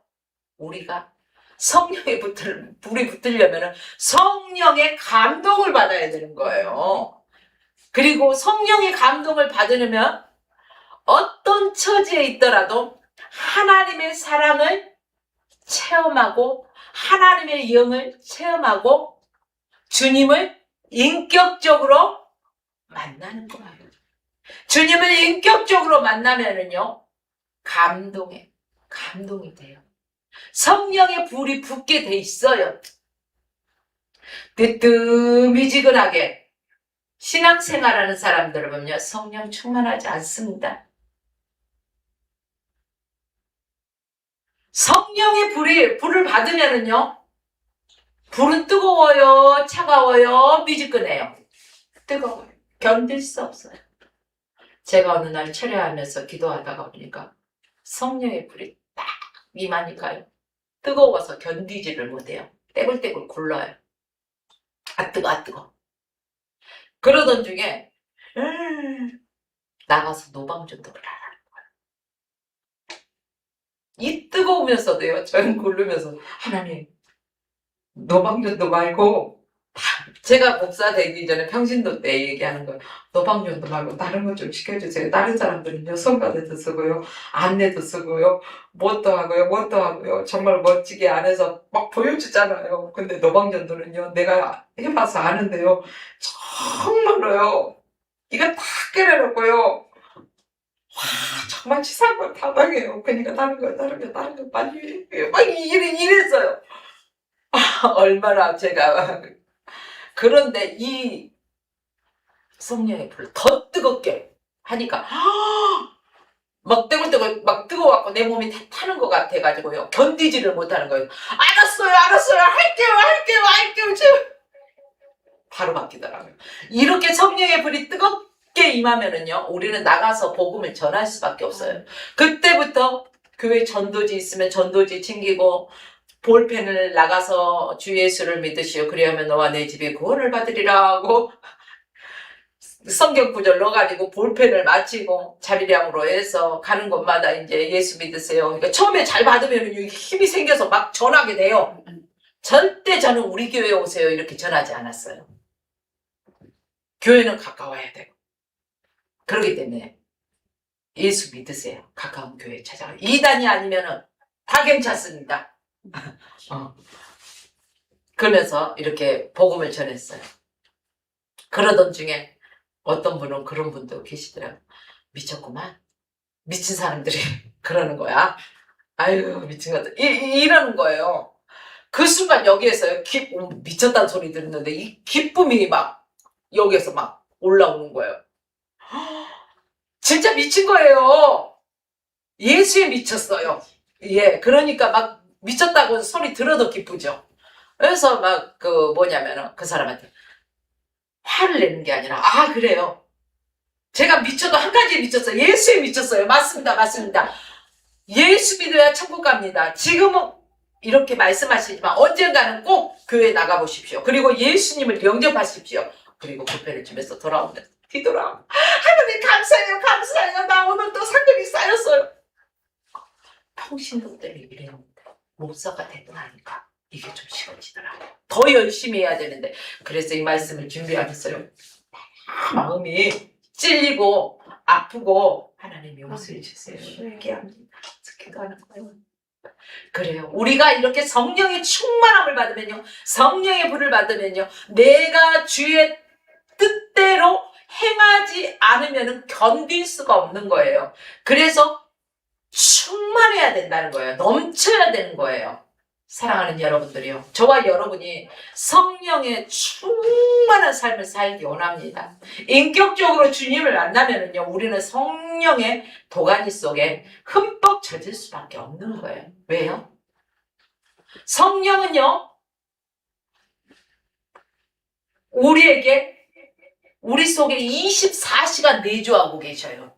우리가 성령의 불이 붙으려면 성령의 감동을 받아야 되는 거예요. 그리고 성령의 감동을 받으려면 어떤 처지에 있더라도 하나님의 사랑을 체험하고 하나님의 영을 체험하고 주님을 인격적으로 만나는 거예요. 주님을 인격적으로 만나면은요 감동이 돼요. 성령의 불이 붙게 돼 있어요. 뜨뜻미지근하게 신앙생활하는 사람들을 보면 성령 충만하지 않습니다. 성령의 불을 받으면은요 불은 뜨거워요, 차가워요, 미지근해요. 뜨거워요. 견딜 수 없어요. 제가 어느 날 철야하면서 기도하다가 보니까 성령의 불이 딱 임하니까요. 뜨거워서 견디지를 못해요. 떼굴떼굴 굴러요. 아 뜨거. 그러던 중에 나가서 노방전도를 하라는 거예요. 이 뜨거우면서도요, 저는 고르면서, 하나님, 노방전도 말고, 제가 목사 되기 전에 평신도 때 얘기하는 거예요. 노방전도 말고 다른 것 좀 시켜주세요. 다른 사람들은요, 성가대도 쓰고요, 안내도 쓰고요, 뭣도 하고요, 뭣도 하고요. 정말 멋지게 안에서 막 보여주잖아요. 근데 노방전도는요, 내가 해봐서 아는데요, 정말로요, 이거 다 끓여놓고요, 정말 치사한 걸 다 당해요. 그러니까 다른 거 빨리 해. 막 이랬어요. 얼마나 제가. 그런데 이 성령의 불을 더 뜨겁게 하니까 막 떼굴떼굴 막 뜨거워갖고 내 몸이 다 타는 것 같아가지고요. 견디지를 못하는 거예요. 알았어요. 할게요. 제발. 바로 바뀌더라고요. 이렇게 성령의 불이 뜨겁게 임하면은요, 우리는 나가서 복음을 전할 수밖에 없어요. 그때부터 교회 전도지 있으면 전도지 챙기고, 볼펜을 나가서 주 예수를 믿으시오. 그리하면 너와 내 집이 구원을 받으리라 하고, 성경 구절 넣어가지고 볼펜을 맞히고 자리량으로 해서 가는 곳마다 이제 예수 믿으세요. 그러니까 처음에 잘 받으면 힘이 생겨서 막 전하게 돼요. 절대 저는 우리 교회에 오세요 이렇게 전하지 않았어요. 교회는 가까워야 되고. 그렇기 때문에 예수 믿으세요. 가까운 교회 찾아가요. 이단이 아니면은 다 괜찮습니다. 그러면서 이렇게 복음을 전했어요. 그러던 중에 어떤 분은 그런 분도 계시더라고요. 미쳤구만. 미친 사람들이 그러는 거야. 아유, 미친 것들. 이러는 거예요. 그 순간 여기에서 미쳤다는 소리 듣는데 이 기쁨이 막 여기에서 막 올라오는 거예요. 진짜 미친 거예요. 예수에 미쳤어요. 예, 그러니까 막 미쳤다고 소리 들어도 기쁘죠. 그래서 막 뭐냐면은 그 사람한테 화를 내는 게 아니라, 그래요. 제가 미쳐도 한 가지에 미쳤어요. 예수에 미쳤어요. 맞습니다. 예수 믿어야 천국 갑니다. 지금은 이렇게 말씀하시지만 언젠가는 꼭 교회 나가보십시오. 그리고 예수님을 영접하십시오. 그리고 교회를 집에서 돌아오면 뒤돌아. 하나님 감사해요. 나 오늘 또 상급이 쌓였어요. 평신도 때문에 이랬는데 목사가 되고 나니까 이게 좀 쉬워지더라고요. 더 열심히 해야 되는데. 그래서 이 말씀을 준비하겠어요. 마음이 찔리고 아프고 하나님 용서해 주세요. 얘기합니다. 기도하는 거예요. 그래요. 우리가 이렇게 성령의 충만함을 받으면요, 성령의 불을 받으면요, 내가 주의 뜻대로 행하지 않으면 견딜 수가 없는 거예요. 그래서 충만해야 된다는 거예요. 넘쳐야 되는 거예요. 사랑하는 여러분들이요, 저와 여러분이 성령의 충만한 삶을 살기 원합니다. 인격적으로 주님을 만나면은요, 우리는 성령의 도가니 속에 흠뻑 젖을 수밖에 없는 거예요. 왜요? 성령은요, 우리 속에 24시간 내주하고 계셔요.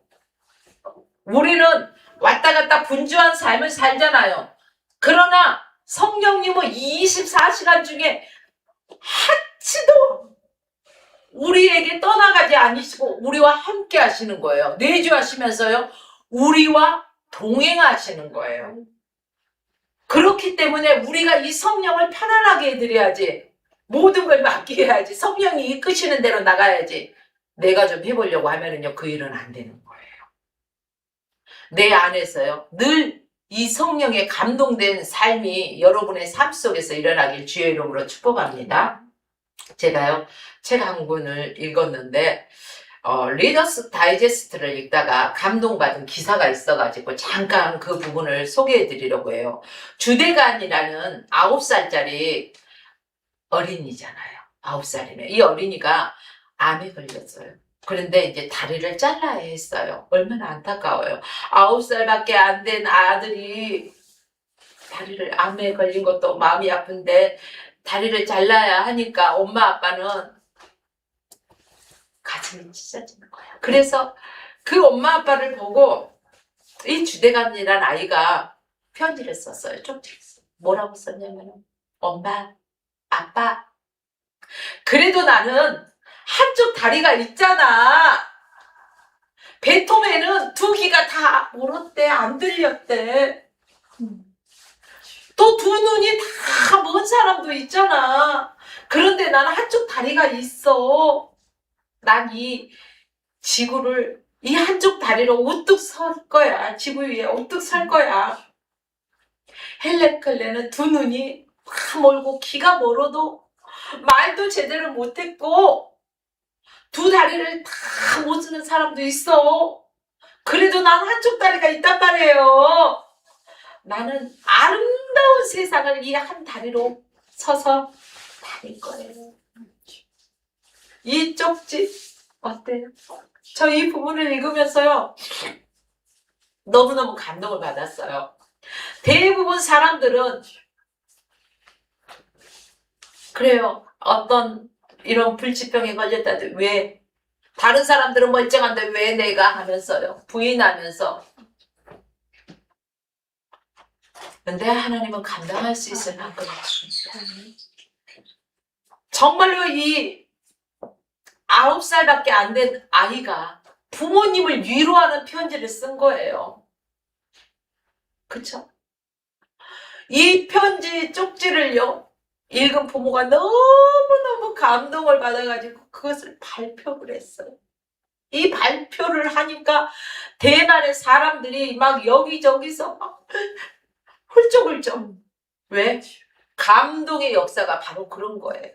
우리는 왔다 갔다 분주한 삶을 살잖아요. 그러나 성령님은 24시간 중에 한치도 우리에게 떠나가지 않으시고 우리와 함께 하시는 거예요. 내주하시면서요, 우리와 동행하시는 거예요. 그렇기 때문에 우리가 이 성령을 편안하게 해드려야지, 모든 걸 맡겨야지, 성령이 이끄시는 대로 나가야지, 내가 좀 해보려고 하면은요, 그 일은 안 되는 거예요. 내 안에서요, 늘 이 성령에 감동된 삶이 여러분의 삶 속에서 일어나길 주의 이름으로 축복합니다. 제가요, 책 한 권을 읽었는데, 리더스 다이제스트를 읽다가 감동받은 기사가 있어가지고 잠깐 그 부분을 소개해 드리려고 해요. 주대간이라는 9살짜리 어린이잖아요. 9살이면. 이 어린이가 암에 걸렸어요. 그런데 이제 다리를 잘라야 했어요. 얼마나 안타까워요. 9살밖에 안 된 아들이 다리를, 암에 걸린 것도 마음이 아픈데 다리를 잘라야 하니까 엄마 아빠는 가슴이 찢어지는 거예요. 그래서 그 엄마 아빠를 보고 이 주대간이란 아이가 편지를 썼어요. 쪽지. 뭐라고 썼냐면, 엄마, 아빠, 그래도 나는 한쪽 다리가 있잖아. 베토벤은 두 귀가 다 멀었대, 안 들렸대. 또 두 눈이 다 먼 사람도 있잖아. 그런데 나는 한쪽 다리가 있어. 난 이 지구를 이 한쪽 다리로 우뚝 설 거야. 지구 위에 우뚝 설 거야. 헬렌 켈러는 두 눈이 다 멀고 귀가 멀어도 말도 제대로 못했고 두 다리를 다 못 쓰는 사람도 있어. 그래도 난 한쪽 다리가 있단 말이에요. 나는 아름다운 세상을 이 한 다리로 서서 다닐 거예요. 이 쪽지 어때요? 저 이 부분을 읽으면서요. 너무너무 감동을 받았어요. 대부분 사람들은 그래요. 어떤 이런 불치병에 걸렸다는데 왜 다른 사람들은 멀쩡한데 왜 내가 하면서요. 부인하면서. 근데 하나님은 감당할 수 있을 만큼 정말로 이 9살밖에 안 된 아이가 부모님을 위로하는 편지를 쓴 거예요. 그쵸? 이 편지 쪽지를요 읽은 부모가 너무너무 감동을 받아가지고 그것을 발표를 했어요. 이 발표를 하니까 대만의 사람들이 막 여기저기서 막 훌쩍훌쩍. 왜? 감동의 역사가 바로 그런 거예요.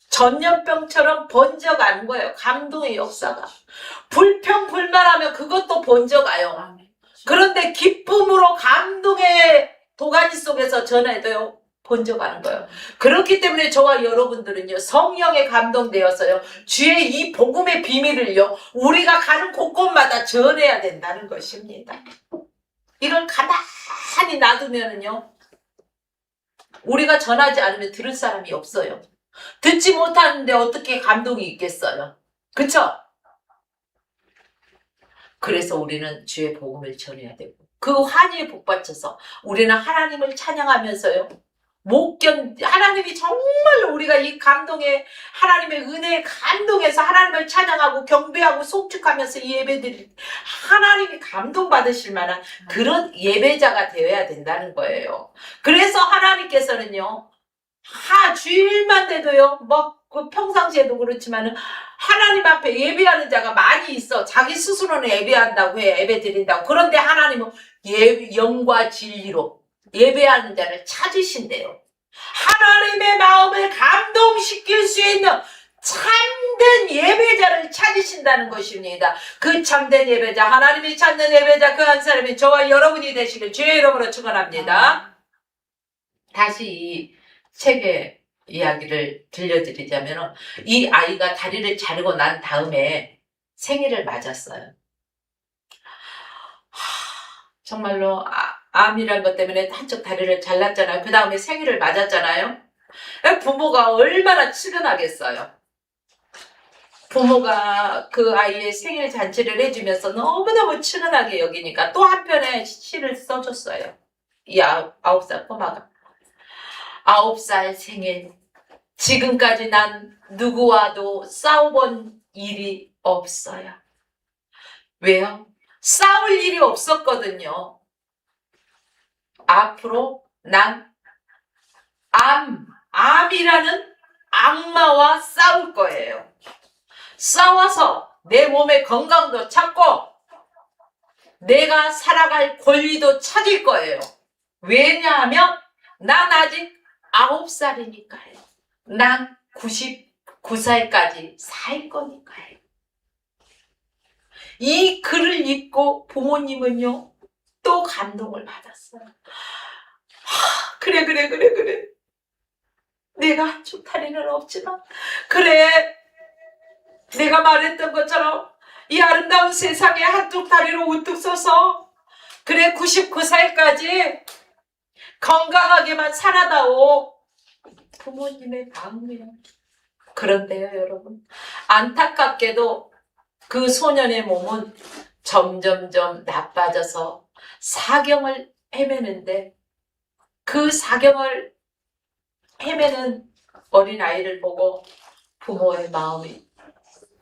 전염병처럼 번져가는 거예요. 감동의 역사가. 불평불만하면 그것도 번져가요. 그런데 기쁨으로 감동의 도가니 속에서 전해도요. 번져가는 거예요. 그렇기 때문에 저와 여러분들은요. 성령에 감동되어서요. 주의 이 복음의 비밀을요. 우리가 가는 곳곳마다 전해야 된다는 것입니다. 이걸 가만히 놔두면은요. 우리가 전하지 않으면 들을 사람이 없어요. 듣지 못하는데 어떻게 감동이 있겠어요? 그쵸? 그래서 우리는 주의 복음을 전해야 되고 그 환희에 복받쳐서 우리는 하나님을 찬양하면서요. 하나님이 정말로 우리가 이 감동에 하나님의 은혜에 감동해서 하나님을 찬양하고 경배하고 송축하면서 이 예배드릴 하나님이 감동받으실 만한 그런 예배자가 되어야 된다는 거예요. 그래서 하나님께서는요. 주일만 돼도요. 그 평상시에도 그렇지만은 하나님 앞에 예배하는 자가 많이 있어. 자기 스스로는 예배한다고 해. 예배 드린다고. 그런데 하나님은 영과 진리로 예배하는 자를 찾으신대요. 하나님의 마음을 감동시킬 수 있는 참된 예배자를 찾으신다는 것입니다. 그 참된 예배자, 하나님이 찾는 예배자 그 한 사람이 저와 여러분이 되시길 주의 이름으로 축원합니다. 다시 이 책의 이야기를 들려드리자면 이 아이가 다리를 자르고 난 다음에 생일을 맞았어요. 정말로 암이란 것 때문에 한쪽 다리를 잘랐잖아요. 그 다음에 생일을 맞았잖아요. 부모가 얼마나 측은하겠어요. 부모가 그 아이의 생일 잔치를 해주면서 너무너무 측은하게 여기니까 또 한편에 시를 써줬어요. 이 9살 꼬마가. 9살 생일. 지금까지 난 누구와도 싸워본 일이 없어요. 왜요? 싸울 일이 없었거든요. 앞으로 난 암이라는 악마와 싸울 거예요. 싸워서 내 몸의 건강도 찾고 내가 살아갈 권리도 찾을 거예요. 왜냐하면 난 아직 9살이니까요. 난 99살까지 살 거니까요. 이 글을 읽고 부모님은요. 또 감동을 받았어요. 그래. 내가 한쪽 다리는 없지만 그래. 내가 말했던 것처럼 이 아름다운 세상에 한쪽 다리로 우뚝 서서 그래 99살까지 건강하게만 살아다오. 부모님의 마음이에요. 그런데요 여러분 안타깝게도 그 소년의 몸은 점점점 나빠져서 사경을 헤매는데 그 사경을 헤매는 어린아이를 보고 부모의 마음이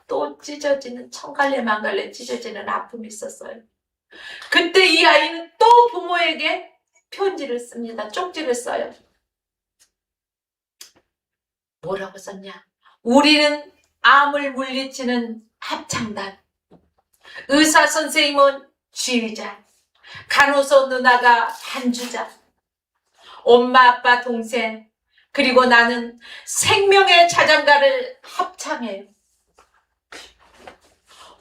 또 찢어지는 천갈래 만갈래 찢어지는 아픔이 있었어요. 그때 이 아이는 또 부모에게 편지를 씁니다. 쪽지를 써요. 뭐라고 썼냐? 우리는 암을 물리치는 합창단, 의사 선생님은 지휘자, 간호사 누나가 반주자, 엄마 아빠 동생, 그리고 나는 생명의 자장가를 합창해요.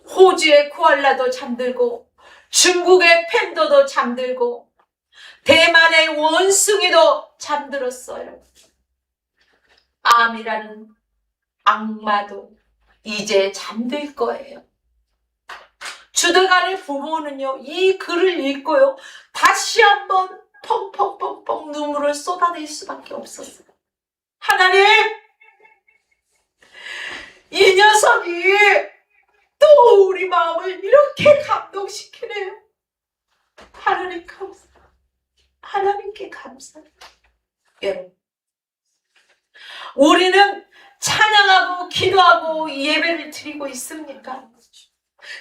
호주의 코알라도 잠들고, 중국의 팬더도 잠들고, 대만의 원숭이도 잠들었어요. 암이라는 악마도 이제 잠들 거예요. 주들간의 부모는요, 이 글을 읽고요, 다시 한번 펑펑펑펑 눈물을 쏟아낼 수밖에 없었어요. 하나님, 이 녀석이 또 우리 마음을 이렇게 감동시키네요. 하나님 감사. 하나님께 감사. 여러분, 우리는 찬양하고 기도하고 예배를 드리고 있습니까?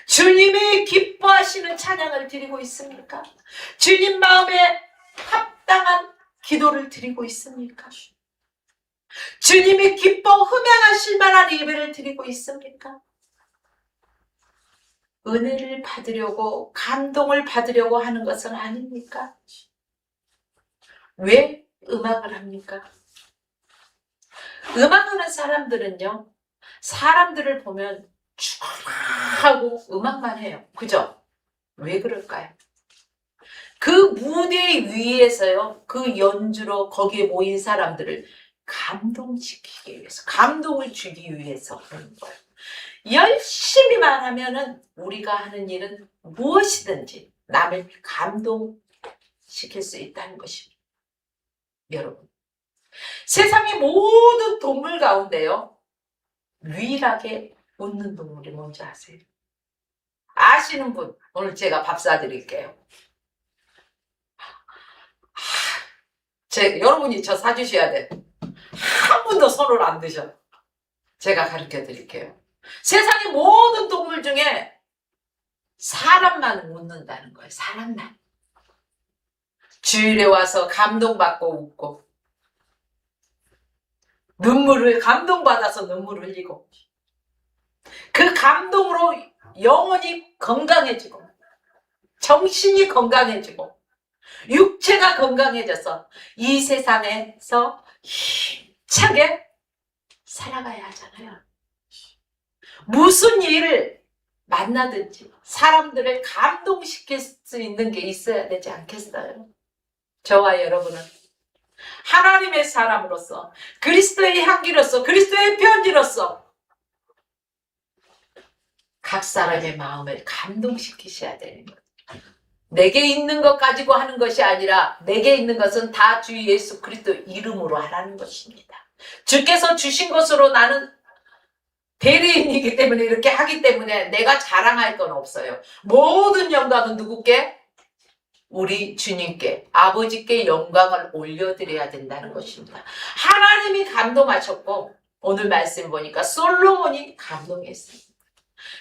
주님이 기뻐하시는 찬양을 드리고 있습니까? 주님 마음에 합당한 기도를 드리고 있습니까? 주님이 기뻐 흠양하실 만한 예배를 드리고 있습니까? 은혜를 받으려고, 감동을 받으려고 하는 것은 아닙니까? 왜 음악을 합니까? 음악하는 사람들은요, 사람들을 보면 하고 음악만 해요. 그죠? 왜 그럴까요? 그 무대 위에서요, 그 연주로 거기에 모인 사람들을 감동시키기 위해서, 감동을 주기 위해서 하는 거예요. 열심히만 하면은 우리가 하는 일은 무엇이든지 남을 감동시킬 수 있다는 것입니다. 여러분, 세상의 모든 동물 가운데요, 유일하게 웃는 동물이 뭔지 아세요? 아시는 분, 오늘 제가 밥 사드릴게요. 여러분이 저 사주셔야 돼. 한 분도 손을 안 드셔. 제가 가르쳐 드릴게요. 세상의 모든 동물 중에 사람만 웃는다는 거예요. 사람만. 주일에 와서 감동받고 웃고, 감동받아서 눈물을 흘리고, 그 감동으로 영혼이 건강해지고, 정신이 건강해지고, 육체가 건강해져서 이 세상에서 힘차게 살아가야 하잖아요. 무슨 일을 만나든지 사람들을 감동시킬 수 있는 게 있어야 되지 않겠어요? 저와 여러분은 하나님의 사람으로서, 그리스도의 향기로서, 그리스도의 편지로서 각 사람의 마음을 감동시키셔야 되는 거예요. 내게 있는 것 가지고 하는 것이 아니라 내게 있는 것은 다 주 예수 그리스도 이름으로 하라는 것입니다. 주께서 주신 것으로 나는 대리인이기 때문에 이렇게 하기 때문에 내가 자랑할 건 없어요. 모든 영광은 누구께? 우리 주님께, 아버지께 영광을 올려드려야 된다는 것입니다. 하나님이 감동하셨고, 오늘 말씀 보니까 솔로몬이 감동했습니다.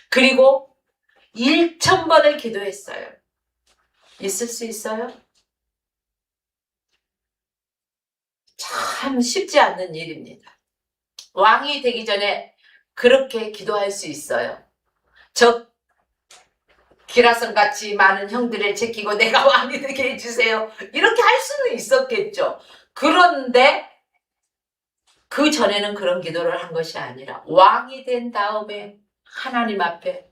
그리고 1000번을 기도했어요. 있을 수 있어요? 참 쉽지 않는 일입니다. 왕이 되기 전에 그렇게 기도할 수 있어요. 저 기라성 같이 많은 형들을 제끼고 내가 왕이 되게 해주세요. 이렇게 할 수는 있었겠죠. 그런데 그 전에는 그런 기도를 한 것이 아니라 왕이 된 다음에 하나님 앞에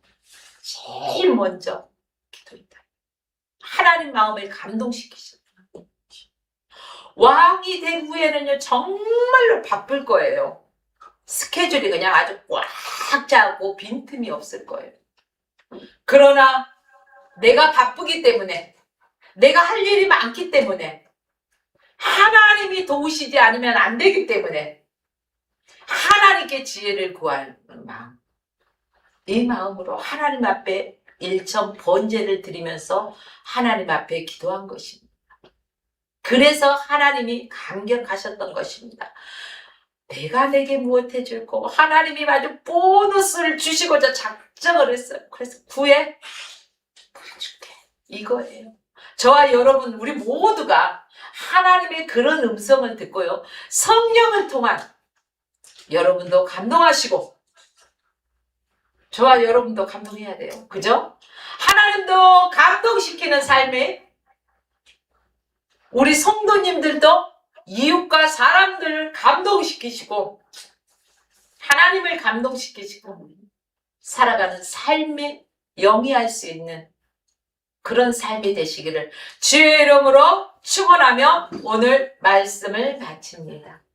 제일 먼저 기도했다. 하나님 마음을 감동시키셨다. 왕이 된 후에는요, 정말로 바쁠 거예요. 스케줄이 그냥 아주 꽉 차고 빈틈이 없을 거예요. 그러나 내가 바쁘기 때문에, 내가 할 일이 많기 때문에, 하나님이 도우시지 않으면 안 되기 때문에 하나님께 지혜를 구하는 마음, 이 마음으로 하나님 앞에 1000 번제를 드리면서 하나님 앞에 기도한 것입니다. 그래서 하나님이 감격하셨던 것입니다. 내가 내게 무엇 해줄 거고, 하나님이 아주 보너스를 주시고자 작정을 했어요. 그래서 구해 다 줄게, 이거예요. 저와 여러분, 우리 모두가 하나님의 그런 음성을 듣고요. 성령을 통한 여러분도 감동하시고 저와 여러분도 감동해야 돼요. 그죠? 하나님도 감동시키는 삶에 우리 성도님들도 이웃과 사람들을 감동시키시고 하나님을 감동시키시고 살아가는 삶에 영위할 수 있는 그런 삶이 되시기를 주의 이름으로 축원하며 오늘 말씀을 마칩니다.